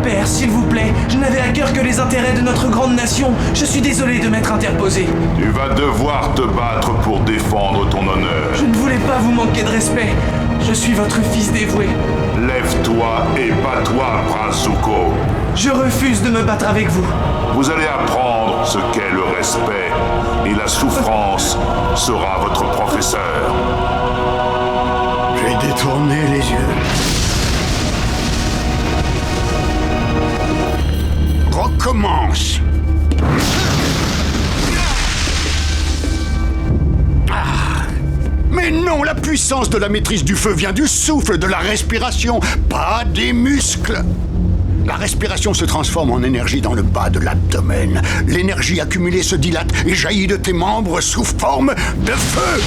Père, s'il vous plaît, je n'avais à cœur que les intérêts de notre grande nation. Je suis désolé de m'être interposé. Tu vas devoir te battre pour défendre ton honneur. Je ne voulais pas vous manquer de respect. Je suis votre fils dévoué. Lève-toi et bats-toi, Prince Zuko. Je refuse de me battre avec vous. Vous allez apprendre ce qu'est le respect, et la souffrance sera votre professeur. J'ai détourné les yeux. Recommence. Mais non, la puissance de la maîtrise du feu vient du souffle, de la respiration, pas des muscles. La respiration se transforme en énergie dans le bas de l'abdomen. L'énergie accumulée se dilate et jaillit de tes membres sous forme de feu.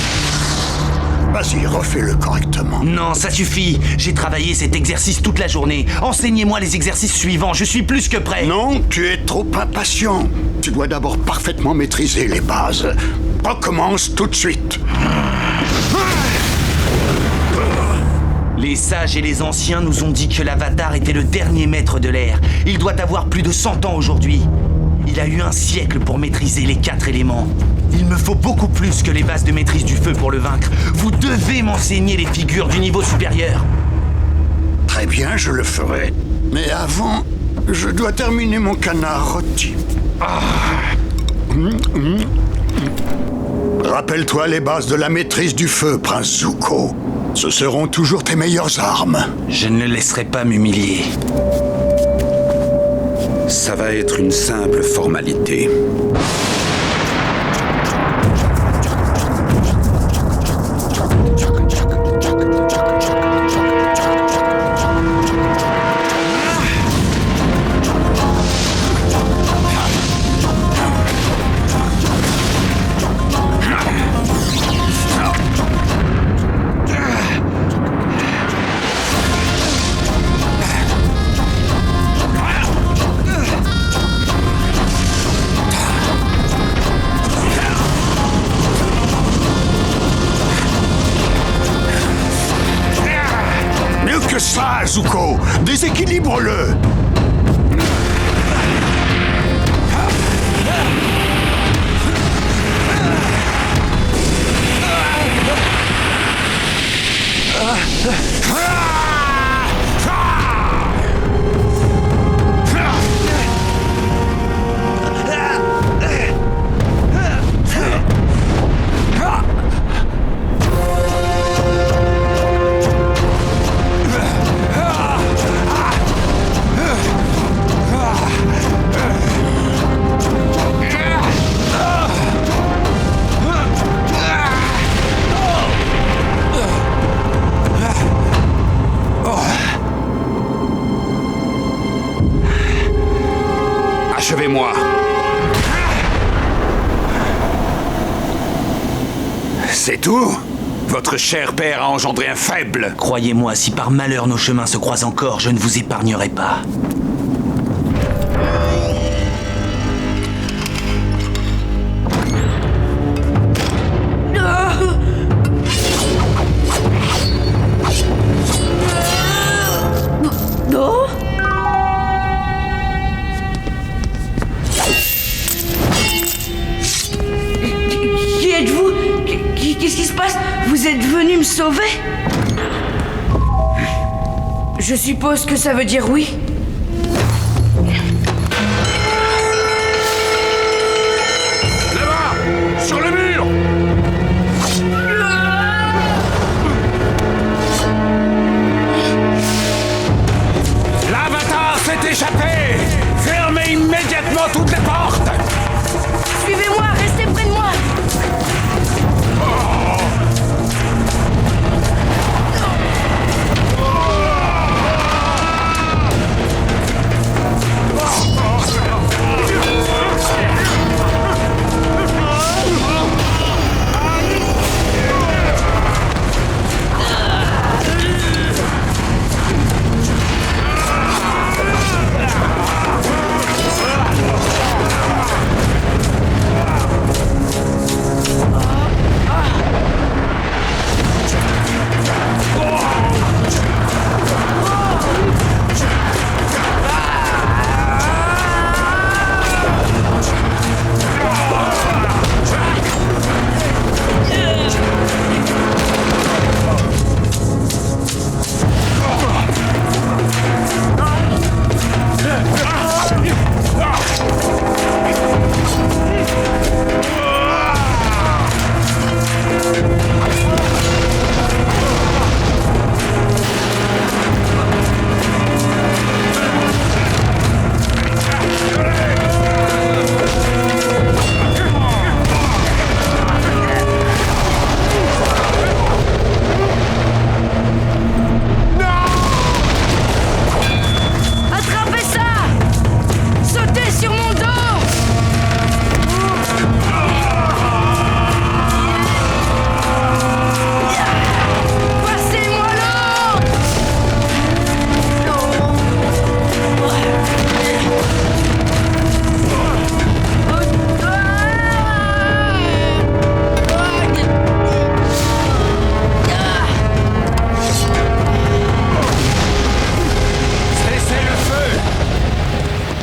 Vas-y, refais-le correctement. Non, ça suffit. J'ai travaillé cet exercice toute la journée. Enseignez-moi les exercices suivants, je suis plus que prêt. Non, tu es trop impatient. Tu dois d'abord parfaitement maîtriser les bases. Recommence tout de suite. Les sages et les anciens nous ont dit que l'Avatar était le dernier maître de l'air. Il doit avoir plus de 100 ans aujourd'hui. Il a eu un siècle pour maîtriser les 4 éléments. Il me faut beaucoup plus que les bases de maîtrise du feu pour le vaincre. Vous devez m'enseigner les figures du niveau supérieur. Très bien, je le ferai. Mais avant, je dois terminer mon canard rôti. Rappelle-toi les bases de la maîtrise du feu, Prince Zuko. Ce seront toujours tes meilleures armes. Je ne le laisserai pas m'humilier. Ça va être une simple formalité. Que ça, Zuko! Déséquilibre-le! Achevez-moi. C'est tout? Votre cher père a engendré un faible. Croyez-moi, si par malheur nos chemins se croisent encore, je ne vous épargnerai pas. Non? Qui êtes-vous? Qu'est-ce qui se passe? Vous êtes venu me sauver? Je suppose que ça veut dire oui. Là-bas! Sur le mur! L'Avatar s'est échappé! Fermez immédiatement toutes les portes! Suivez-moi, restez près de moi.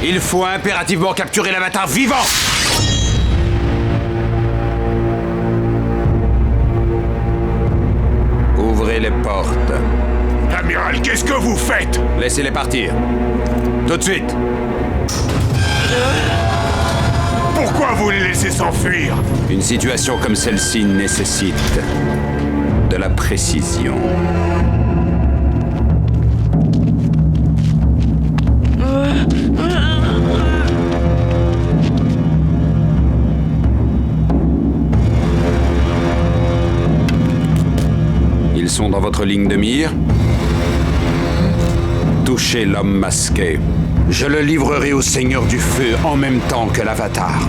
Il faut impérativement capturer l'avatar vivant! Ouvrez les portes. Amiral, qu'est-ce que vous faites? Laissez-les partir. Tout de suite. Pourquoi vous les laissez s'enfuir? Une situation comme celle-ci nécessite de la précision. Ils sont dans votre ligne de mire. Touchez l'homme masqué. Je le livrerai au Seigneur du Feu en même temps que l'Avatar.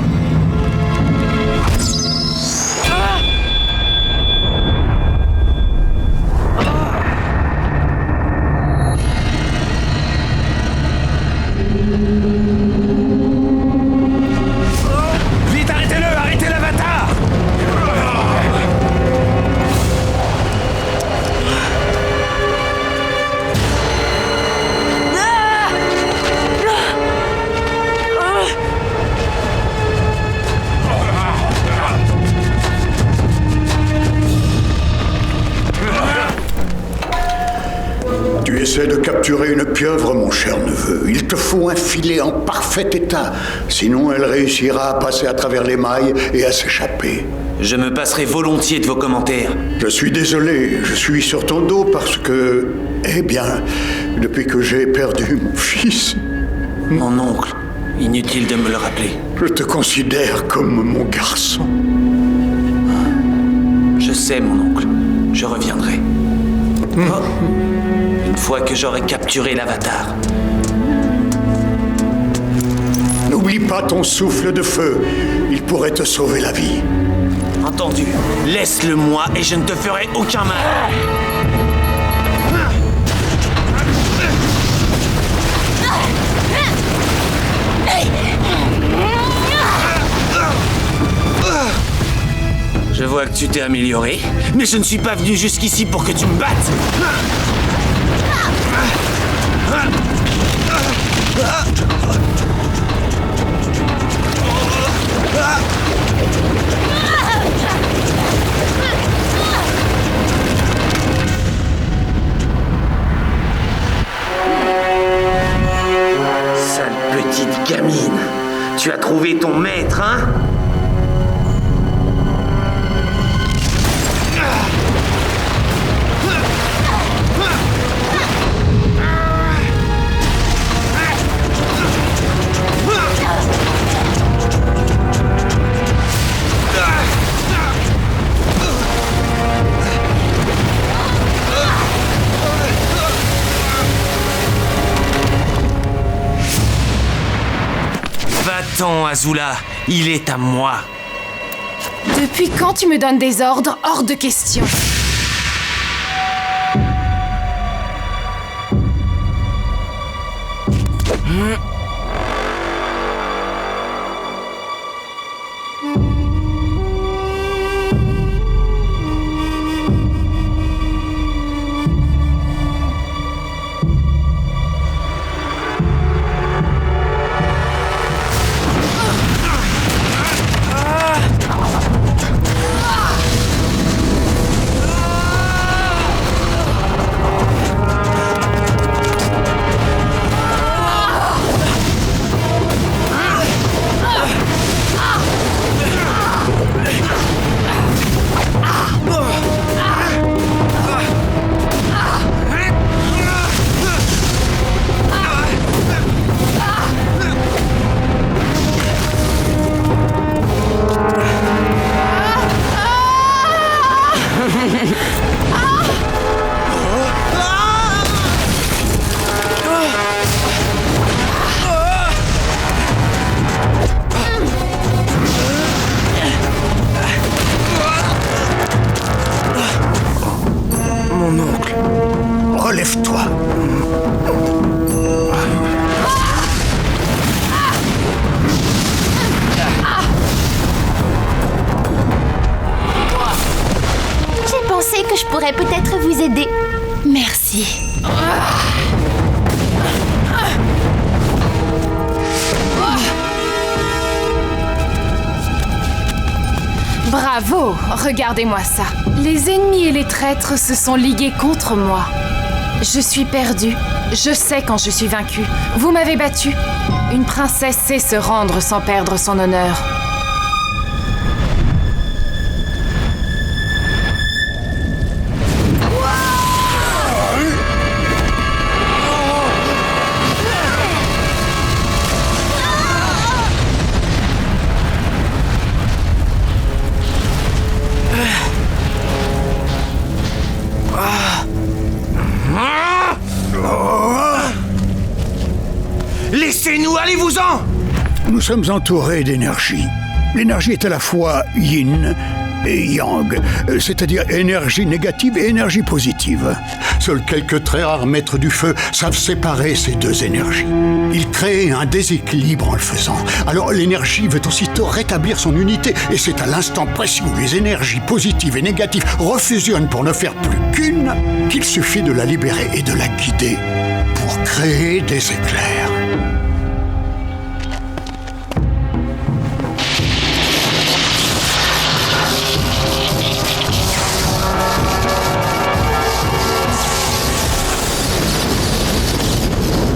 Vite, arrêtez-le! Arrêtez l'Avatar! Tu essaies de capturer une pieuvre, mon cher neveu. Il te faut un filet en parfait état. Sinon, elle réussira à passer à travers les mailles et à s'échapper. Je me passerai volontiers de vos commentaires. Je suis désolé, je suis sur ton dos parce que... Eh bien, depuis que j'ai perdu mon fils, Mon oncle, inutile de me le rappeler. je te considère comme mon garçon. Je sais, mon oncle. Je reviendrai. Oh. Une fois que j'aurai capturé l'avatar. N'oublie pas ton souffle de feu. Il pourrait te sauver la vie. Entendu. Laisse-le moi et je ne te ferai aucun mal. Je vois que tu t'es amélioré, mais je ne suis pas venu jusqu'ici pour que tu me battes. Sale petite gamine. Tu as trouvé ton maître, hein? Va-t'en, Azula. Il est à moi. Depuis quand tu me donnes des ordres hors de question? Relève-toi. J'ai pensé que je pourrais peut-être vous aider. Merci. Bravo! Regardez-moi ça. Les ennemis et les traîtres se sont ligués contre moi. Je suis perdue. Je sais quand je suis vaincue. Vous m'avez battue. Une princesse sait se rendre sans perdre son honneur. Laissez-nous, allez-vous-en! Nous sommes entourés d'énergie. L'énergie est à la fois yin et yang, c'est-à-dire énergie négative et énergie positive. Seuls quelques très rares maîtres du feu savent séparer ces deux énergies. Ils créent un déséquilibre en le faisant. Alors l'énergie veut aussitôt rétablir son unité, et c'est à l'instant précis où les énergies positives et négatives refusionnent pour ne faire plus qu'une qu'il suffit de la libérer et de la guider pour créer des éclairs.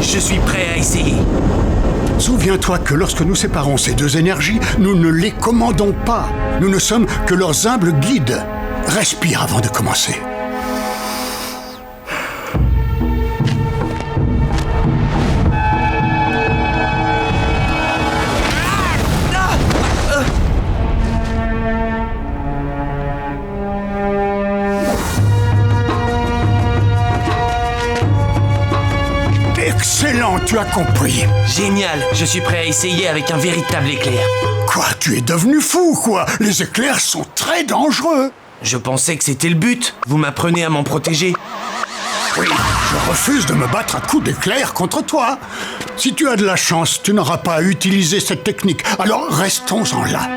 Je suis prêt à essayer. Souviens-toi que lorsque nous séparons ces deux énergies, nous ne les commandons pas. Nous ne sommes que leurs humbles guides. Respire avant de commencer. Excellent, tu as compris. Génial, je suis prêt à essayer avec un véritable éclair. Quoi, tu es devenu fou, quoi? Les éclairs sont très dangereux. Je pensais que c'était le but. Vous m'apprenez à m'en protéger. Oui, je refuse de me battre à coups d'éclair contre toi. Si tu as de la chance, tu n'auras pas à utiliser cette technique. Alors restons-en là.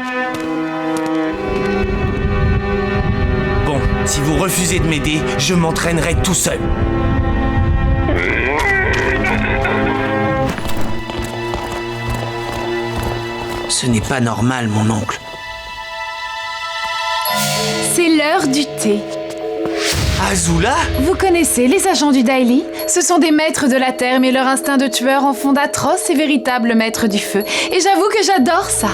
Bon, si vous refusez de m'aider, je m'entraînerai tout seul. Ce n'est pas normal, mon oncle. C'est l'heure du thé. Azula? Vous connaissez les agents du Daily? Ce sont des maîtres de la terre, mais leur instinct de tueur en font d'atroces et véritables maîtres du feu. Et j'avoue que j'adore ça.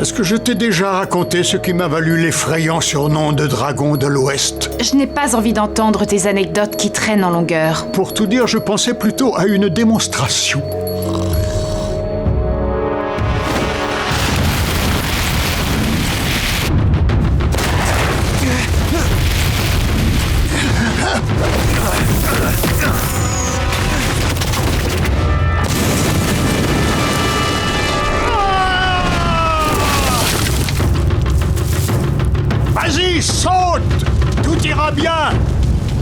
Est-ce que je t'ai déjà raconté ce qui m'a valu l'effrayant surnom de dragon de l'Ouest? Je n'ai pas envie d'entendre tes anecdotes qui traînent en longueur. Pour tout dire, je pensais plutôt à une démonstration. Vas-y, saute! Tout ira bien!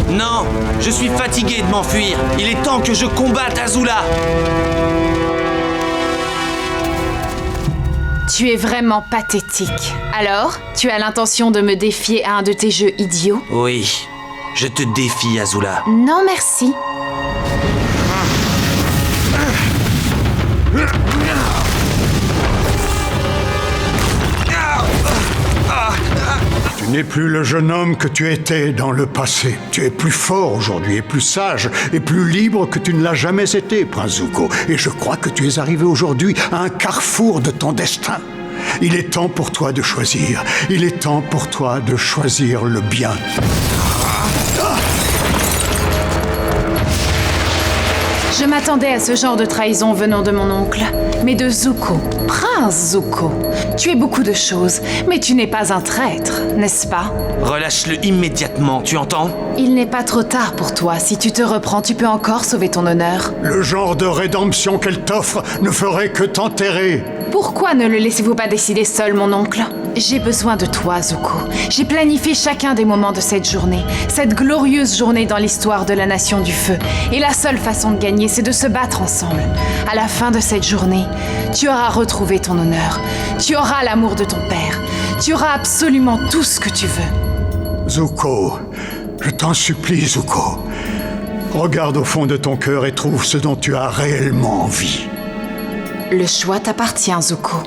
Non, je suis fatigué de m'enfuir. Il est temps que je combatte Azula. Tu es vraiment pathétique. Alors, tu as l'intention de me défier à un de tes jeux idiots? Oui, je te défie, Azula. Non, merci. Tu n'es plus le jeune homme que tu étais dans le passé. Tu es plus fort aujourd'hui et plus sage et plus libre que tu ne l'as jamais été, Prince Zuko. Et je crois que tu es arrivé aujourd'hui à un carrefour de ton destin. Il est temps pour toi de choisir. Il est temps pour toi de choisir le bien. Je m'attendais à ce genre de trahison venant de mon oncle. Mais de Zuko, Prince Zuko. Tu es beaucoup de choses, mais tu n'es pas un traître, n'est-ce pas? Relâche-le immédiatement, tu entends? Il n'est pas trop tard pour toi. Si tu te reprends, tu peux encore sauver ton honneur. Le genre de rédemption qu'elle t'offre ne ferait que t'enterrer. Pourquoi ne le laissez-vous pas décider seul, mon oncle? J'ai besoin de toi, Zuko. J'ai planifié chacun des moments de cette journée, cette glorieuse journée dans l'histoire de la Nation du Feu. Et la seule façon de gagner, c'est de se battre ensemble. À la fin de cette journée, tu auras retrouvé ton honneur. Tu auras l'amour de ton père. Tu auras absolument tout ce que tu veux. Zuko, je t'en supplie, Zuko. Regarde au fond de ton cœur et trouve ce dont tu as réellement envie. Le choix t'appartient, Zuko.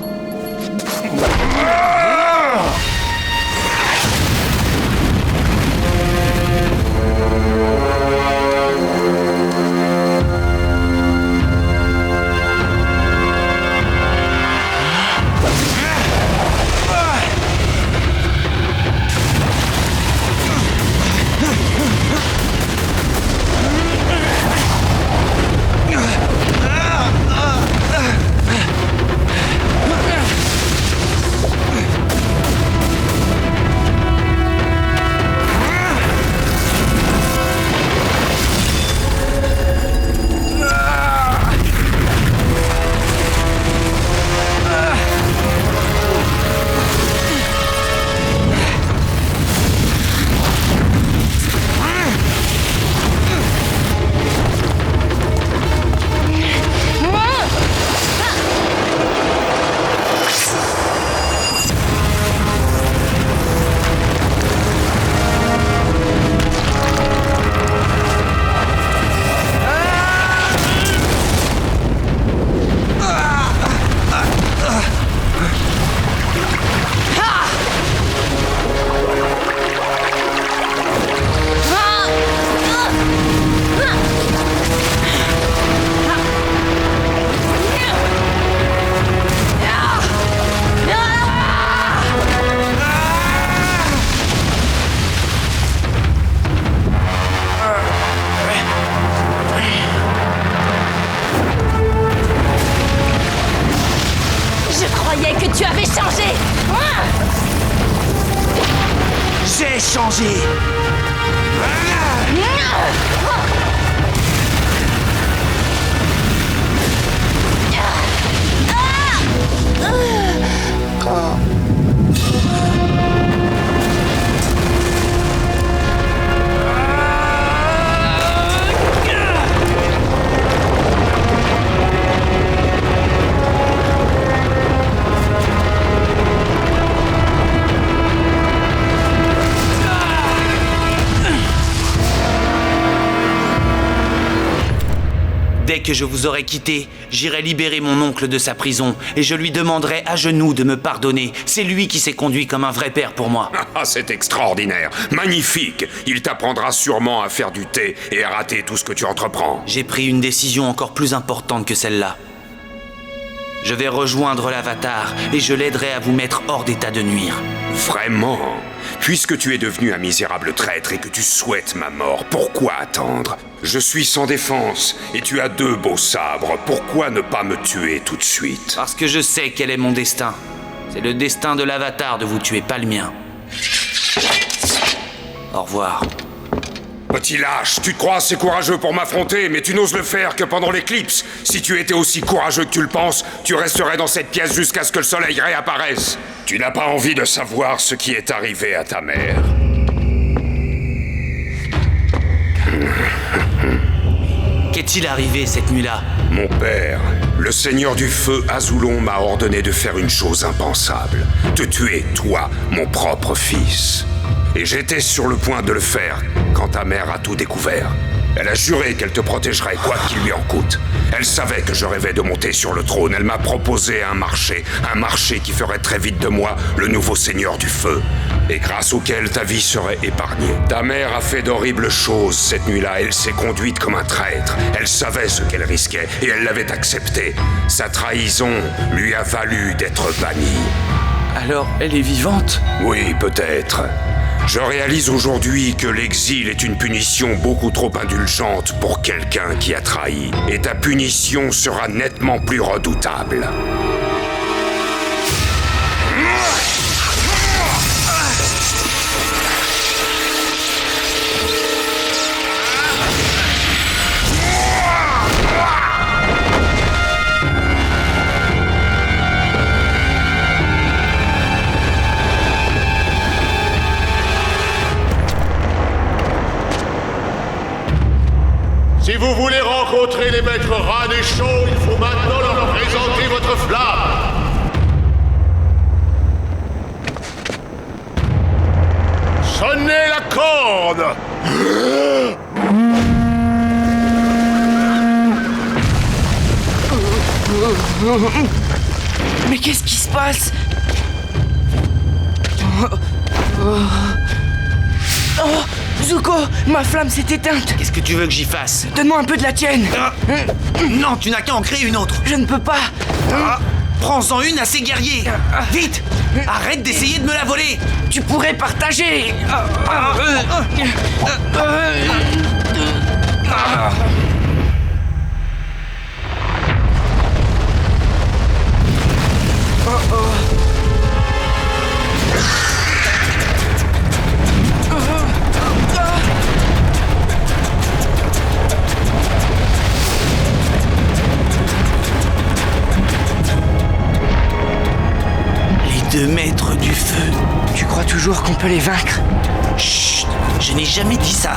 Tu avais changé. J'ai changé. Dès que je vous aurai quitté, j'irai libérer mon oncle de sa prison et je lui demanderai à genoux de me pardonner. C'est lui qui s'est conduit comme un vrai père pour moi. Ah, c'est extraordinaire, magnifique. Il t'apprendra sûrement à faire du thé et à rater tout ce que tu entreprends. J'ai pris une décision encore plus importante que celle-là. Je vais rejoindre l'Avatar et je l'aiderai à vous mettre hors d'état de nuire. Vraiment? Puisque tu es devenu un misérable traître et que tu souhaites ma mort, pourquoi attendre? Je suis sans défense et tu as 2 beaux sabres. Pourquoi ne pas me tuer tout de suite? Parce que je sais quel est mon destin. C'est le destin de l'Avatar de vous tuer, pas le mien. Au revoir. Petit lâche, tu te crois assez courageux pour m'affronter, mais tu n'oses le faire que pendant l'éclipse. Si tu étais aussi courageux que tu le penses, tu resterais dans cette pièce jusqu'à ce que le soleil réapparaisse. Tu n'as pas envie de savoir ce qui est arrivé à ta mère. Qu'est-il arrivé cette nuit-là? Mon père, le Seigneur du Feu Azulon m'a ordonné de faire une chose impensable. Te tuer, toi, mon propre fils. Et j'étais sur le point de le faire quand ta mère a tout découvert. Elle a juré qu'elle te protégerait quoi qu'il lui en coûte. Elle savait que je rêvais de monter sur le trône. Elle m'a proposé un marché qui ferait très vite de moi le nouveau Seigneur du Feu, et grâce auquel ta vie serait épargnée. Ta mère a fait d'horribles choses cette nuit-là. Elle s'est conduite comme un traître. Elle savait ce qu'elle risquait et elle l'avait accepté. Sa trahison lui a valu d'être bannie. Alors, elle est vivante? Oui, peut-être. Je réalise aujourd'hui que l'exil est une punition beaucoup trop indulgente pour quelqu'un qui a trahi. Et ta punition sera nettement plus redoutable. Si vous voulez rencontrer les maîtres Ran et Shaw, il faut maintenant leur présenter votre flamme. Sonnez la corne. Mais qu'est-ce qui se passe? Zuko, ma flamme s'est éteinte. Qu'est-ce que tu veux que j'y fasse? Donne-moi un peu de la tienne. Non, tu n'as qu'à en créer une autre. Je ne peux pas. Prends-en une à ces guerriers. Vite! Arrête d'essayer de me la voler. Tu pourrais partager. Les 2 maîtres du feu. Tu crois toujours qu'on peut les vaincre? Chut! Je n'ai jamais dit ça.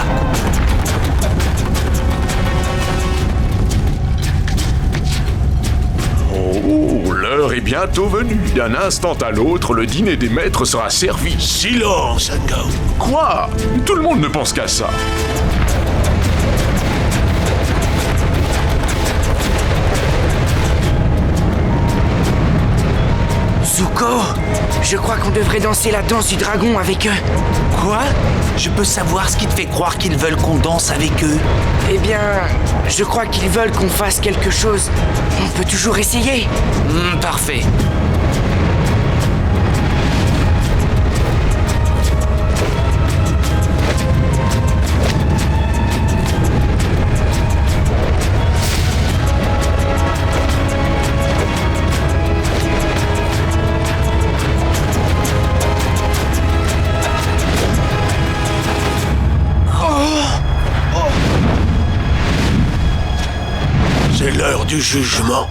Oh, l'heure est bientôt venue. D'un instant à l'autre, le dîner des maîtres sera servi. Silence, Ngao. Quoi? Tout le monde ne pense qu'à ça. Zuko, je crois qu'on devrait danser la danse du dragon avec eux. Quoi? Je peux savoir ce qui te fait croire qu'ils veulent qu'on danse avec eux? Eh bien, je crois qu'ils veulent qu'on fasse quelque chose. On peut toujours essayer. Parfait. C'est l'heure du jugement.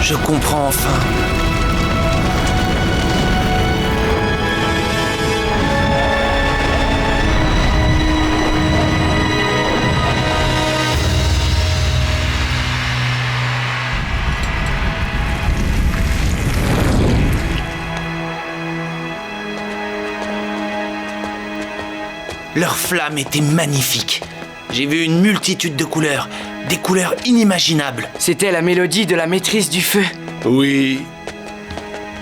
Je comprends enfin. Leur flamme était magnifique. J'ai vu une multitude de couleurs, des couleurs inimaginables. C'était la mélodie de la maîtrise du feu. Oui.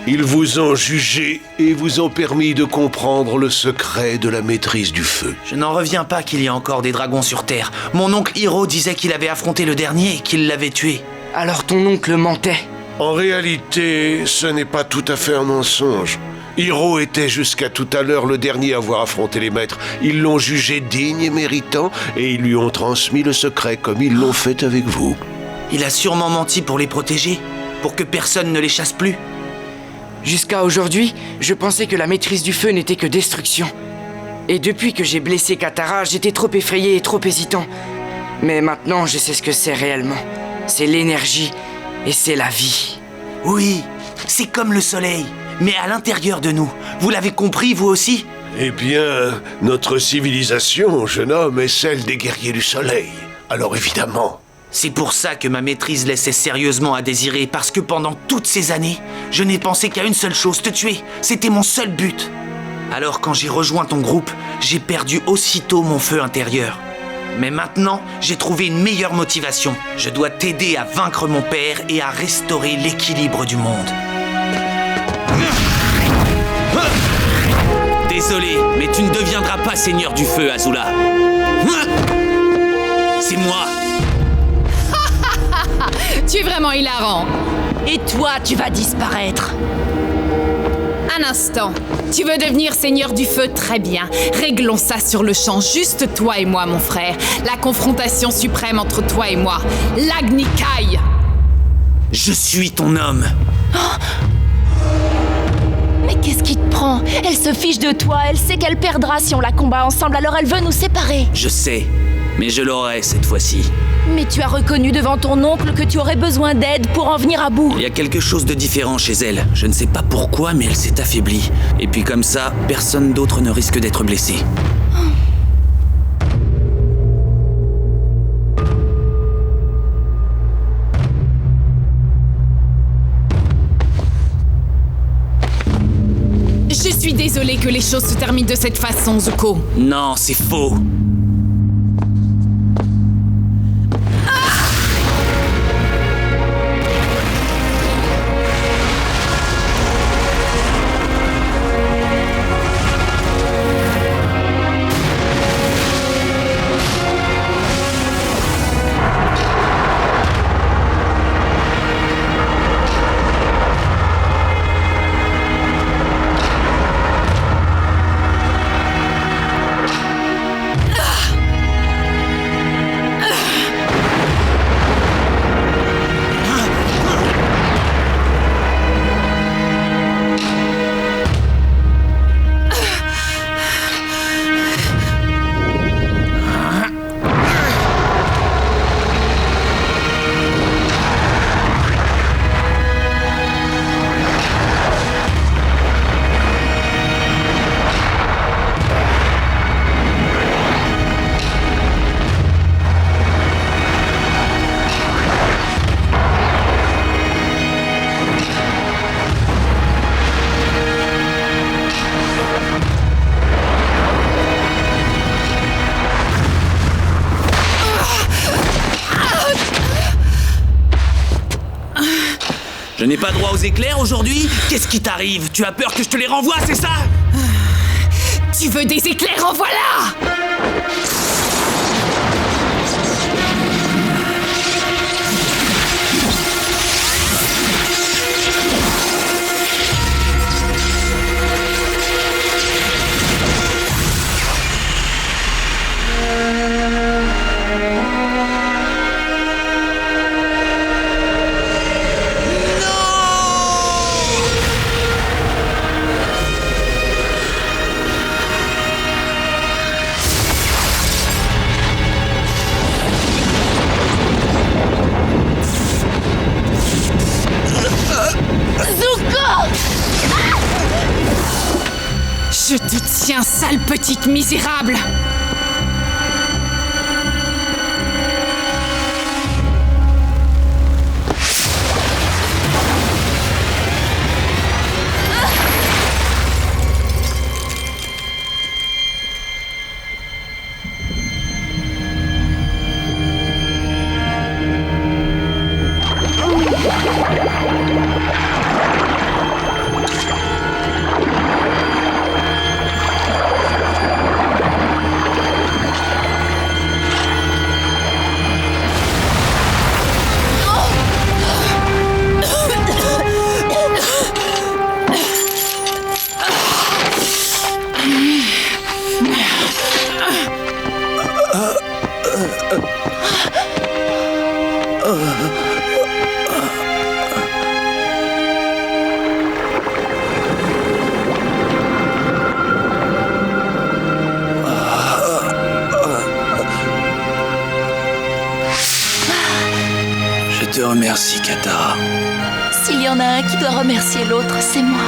Ils vous ont jugé et vous ont permis de comprendre le secret de la maîtrise du feu. Je n'en reviens pas qu'il y ait encore des dragons sur Terre. Mon oncle Hiro disait qu'il avait affronté le dernier et qu'il l'avait tué. Alors ton oncle mentait. En réalité, ce n'est pas tout à fait un mensonge. Hiro était jusqu'à tout à l'heure le dernier à avoir affronté les maîtres. Ils l'ont jugé digne et méritant et ils lui ont transmis le secret comme ils l'ont fait avec vous. Il a sûrement menti pour les protéger, pour que personne ne les chasse plus. Jusqu'à aujourd'hui, je pensais que la maîtrise du feu n'était que destruction. Et depuis que j'ai blessé Katara, j'étais trop effrayé et trop hésitant. Mais maintenant, je sais ce que c'est réellement. C'est l'énergie et c'est la vie. Oui, c'est comme le soleil, mais à l'intérieur de nous. Vous l'avez compris, vous aussi? Eh bien, notre civilisation, jeune homme, est celle des guerriers du soleil. Alors évidemment... C'est pour ça que ma maîtrise laissait sérieusement à désirer, parce que pendant toutes ces années, je n'ai pensé qu'à une seule chose, te tuer. C'était mon seul but. Alors quand j'ai rejoint ton groupe, j'ai perdu aussitôt mon feu intérieur. Mais maintenant, j'ai trouvé une meilleure motivation. Je dois t'aider à vaincre mon père et à restaurer l'équilibre du monde. Désolé, mais tu ne deviendras pas seigneur du feu, Azula. C'est moi. Tu es vraiment hilarant. Et toi, tu vas disparaître. Un instant. Tu veux devenir seigneur du feu? Très bien. Réglons ça sur le champ, juste toi et moi, mon frère. La confrontation suprême entre toi et moi. l'Agni Kai. Je suis ton homme. Mais qu'est-ce qui te prend? Elle se fiche de toi, elle sait qu'elle perdra si on la combat ensemble, alors elle veut nous séparer. Je sais, mais je l'aurai cette fois-ci. Mais tu as reconnu devant ton oncle que tu aurais besoin d'aide pour en venir à bout. Il y a quelque chose de différent chez elle. Je ne sais pas pourquoi, mais elle s'est affaiblie. Et puis comme ça, personne d'autre ne risque d'être blessé. suis désolée que les choses se terminent de cette façon, Zuko. Non, c'est faux. Je n'ai pas droit aux éclairs aujourd'hui? Qu'est-ce qui t'arrive? Tu as peur que je te les renvoie, c'est ça? Tu veux des éclairs, en voilà! Je te tiens, sale petite misérable! Je te remercie, Katara. S'il y en a un qui doit remercier l'autre, c'est moi.